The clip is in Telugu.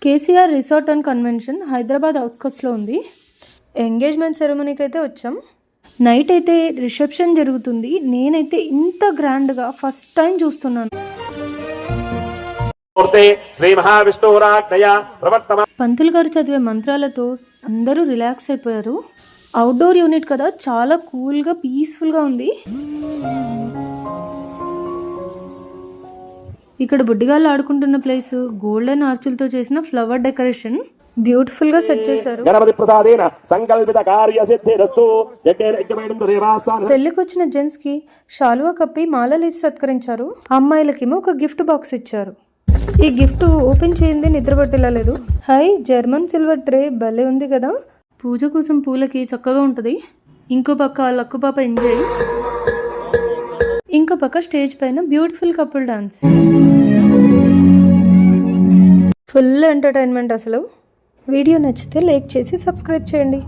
KCR resort and convention Hyderabad అవుట్స్కట్స్లో ఉంది. ఎంగేజ్మెంట్ సెరమనీకి అయితే వచ్చాం. నైట్ అయితే రిసెప్షన్ జరుగుతుంది. నేనైతే ఇంత గ్రాండ్గా ఫస్ట్ టైం చూస్తున్నాను. పంతులు గారు చదివే మంత్రాలతో అందరూ రిలాక్స్ అయిపోయారు. అవుట్డోర్ యూనిట్ కదా, చాలా కూల్గా పీస్ఫుల్గా ఉంది. ఇక్కడ బుడ్డిగాళ్ళు ఆడుకుంటున్న ప్లేస్ గోల్డెన్ ఆర్చులతో చేసిన ఫ్లవర్ డెకరేషన్ బ్యూటిఫుల్ గా సెట్ చేశారు. పెళ్లికి వచ్చిన జెంట్స్ కి షాలువా కప్పి మాలలు ఇచ్చి సత్కరించారు. అమ్మాయిలకేమో ఒక గిఫ్ట్ బాక్స్ ఇచ్చారు. ఈ గిఫ్ట్ ఓపెన్ చేయింది నిద్రపట్టేలా లేదు. హై, జర్మన్ సిల్వర్ ట్రే భలే ఉంది కదా. పూజ కోసం పూలకి చక్కగా ఉంటుంది. ఇంకో పక్క లక్కు పాప ఎంజాయ్, ఇంకో పక్క స్టేజ్ పైన beautiful couple dance. Full entertainment అసలు. వీడియో నచ్చితే లైక్ చేసి సబ్స్క్రైబ్ చేయండి.